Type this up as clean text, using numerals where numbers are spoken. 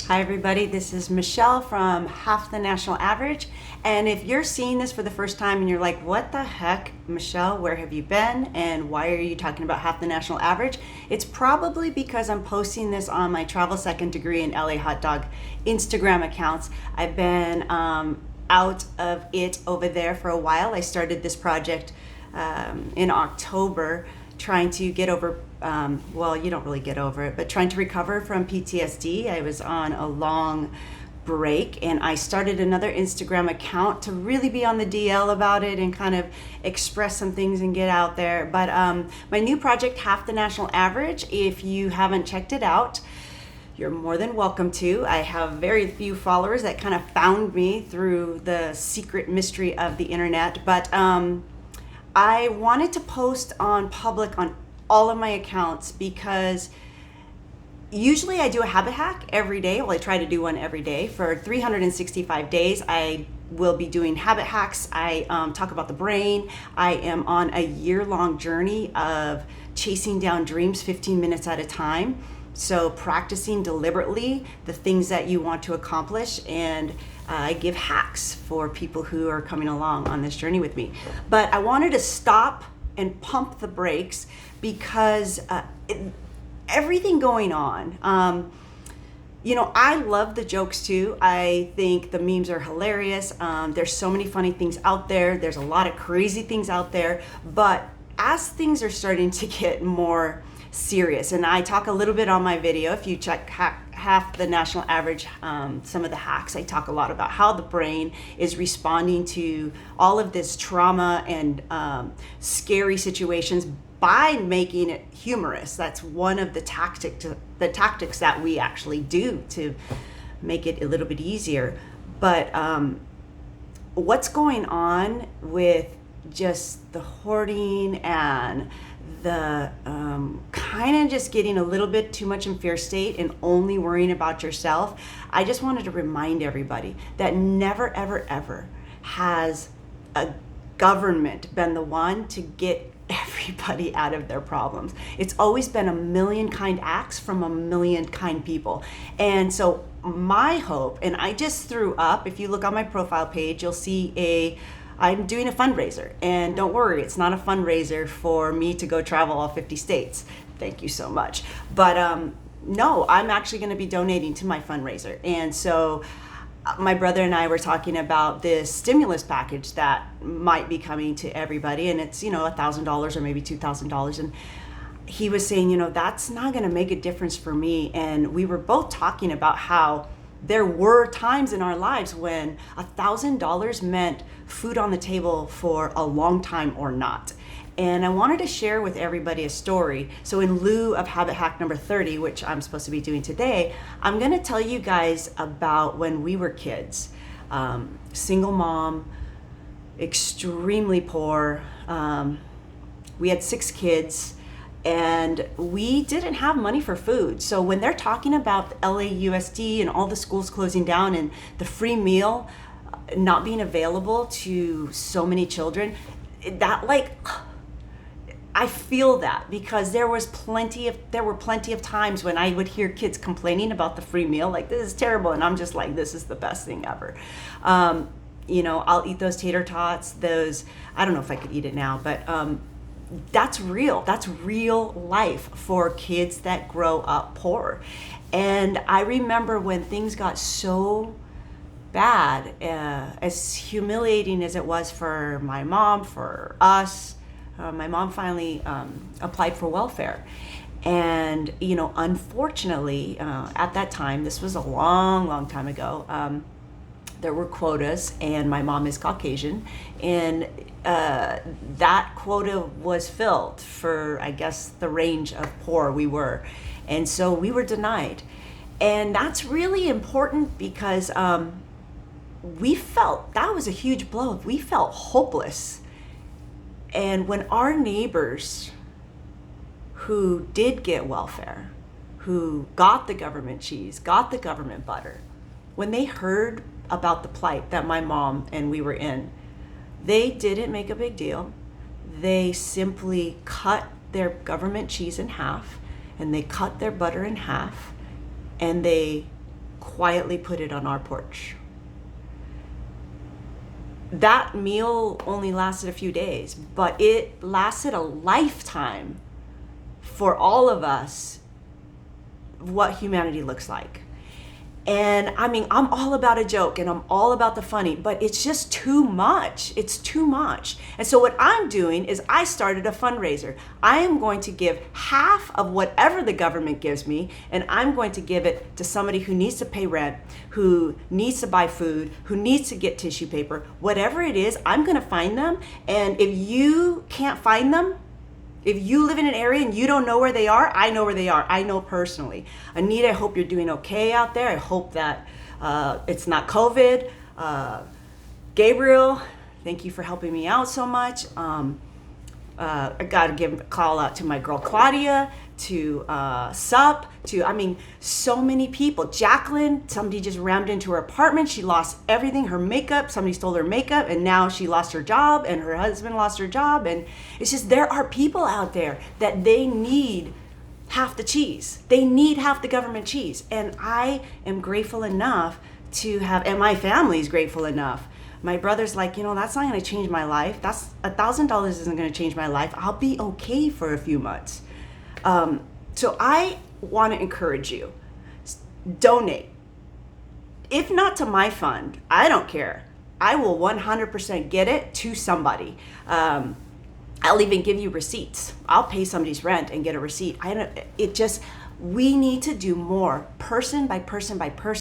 Hi everybody, this is Michelle from Half the National Average, and if you're seeing this for the first time and you're like, what the heck, Michelle, where have you been and why are you talking about Half the National Average? It's probably because I'm posting this on my Travel Second Degree and LA Hot Dog Instagram accounts. I've been out of it over there for a while. I started this project in October, trying to get over, well, you don't really get over it, but trying to recover from PTSD. I was on a long break and I started another Instagram account to really be on the DL about it and kind of express some things and get out there. But my new project, Half the National Average, if you haven't checked it out, you're more than welcome to. I have very few followers that kind of found me through the secret mystery of the internet, but I wanted to post on public on all of my accounts because usually I do a habit hack every day. Well, I try to do one every day. For 365 days, I will be doing habit hacks. I talk about the brain. I am on a year-long journey of chasing down dreams 15 minutes at a time. So practicing deliberately the things that you want to accomplish, and I give hacks for people who are coming along on this journey with me. But I wanted to stop and pump the brakes because everything going on, I love the jokes too. I think the memes are hilarious. There's so many funny things out there. There's a lot of crazy things out there. But as things are starting to get more serious, and I talk a little bit on my video, if you check Half the National Average, some of the hacks, I talk a lot about how the brain is responding to all of this trauma and scary situations by making it humorous. That's one of the tactics that we actually do to make it a little bit easier. But what's going on with just the hoarding and the kind of just getting a little bit too much in fear state and only worrying about yourself, I just wanted to remind everybody that never, ever, ever has a government been the one to get everybody out of their problems. It's always been a million kind acts from a million kind people. And so my hope, and I just threw up, if you look on my profile page, you'll see I'm doing a fundraiser, and don't worry, it's not a fundraiser for me to go travel all 50 states. Thank you so much. But no, I'm actually going to be donating to my fundraiser. And so my brother and I were talking about this stimulus package that might be coming to everybody, and it's, $1,000 or maybe $2,000. And he was saying, that's not going to make a difference for me. And we were both talking about how there were times in our lives when $1,000 meant food on the table for a long time or not. And I wanted to share with everybody a story. So in lieu of habit hack number 30, which I'm supposed to be doing today, I'm going to tell you guys about when we were kids. Single mom, extremely poor. We had 6 kids. And we didn't have money for food. So when they're talking about the LAUSD and all the schools closing down and the free meal not being available to so many children, I feel that, because there were plenty of times when I would hear kids complaining about the free meal, like, this is terrible, and I'm just like, this is the best thing ever. I'll eat those tater tots, I don't know if I could eat it now, but that's real. That's real life for kids that grow up poor. And I remember when things got so bad, as humiliating as it was for my mom, for us, my mom finally applied for welfare. And, unfortunately, at that time, this was a long, long time ago, there were quotas, and my mom is Caucasian, and that quota was filled for, I guess, the range of poor we were. And so we were denied. And that's really important because we felt, that was a huge blow. We felt hopeless. And when our neighbors who did get welfare, who got the government cheese, got the government butter, when they heard about the plight that my mom and we were in, they didn't make a big deal. They simply cut their government cheese in half, and they cut their butter in half, and they quietly put it on our porch. That meal only lasted a few days, but it lasted a lifetime for all of us, what humanity looks like. And I mean, I'm all about a joke and I'm all about the funny, but it's just too much. It's too much. And so what I'm doing is I started a fundraiser. I am going to give half of whatever the government gives me, and I'm going to give it to somebody who needs to pay rent, who needs to buy food, who needs to get tissue paper. Whatever it is, I'm going to find them. And if you can't find them, if you live in an area and you don't know where they are, I know where they are. I know personally. Anita, I hope you're doing okay out there. I hope that it's not COVID. Gabriel, thank you for helping me out so much. I got to give a call out to my girl Claudia, to Sup, so many people. Jacqueline, somebody just rammed into her apartment. She lost everything, her makeup. Somebody stole her makeup, and now she lost her job, and her husband lost her job. And it's just, there are people out there that they need half the cheese. They need half the government cheese. And I am grateful enough to have, and my family is grateful enough. My brother's like, that's not going to change my life. That's $1,000 isn't going to change my life. I'll be okay for a few months. So I want to encourage you, donate. If not to my fund, I don't care. I will 100% get it to somebody. I'll even give you receipts. I'll pay somebody's rent and get a receipt. We need to do more, person by person by person.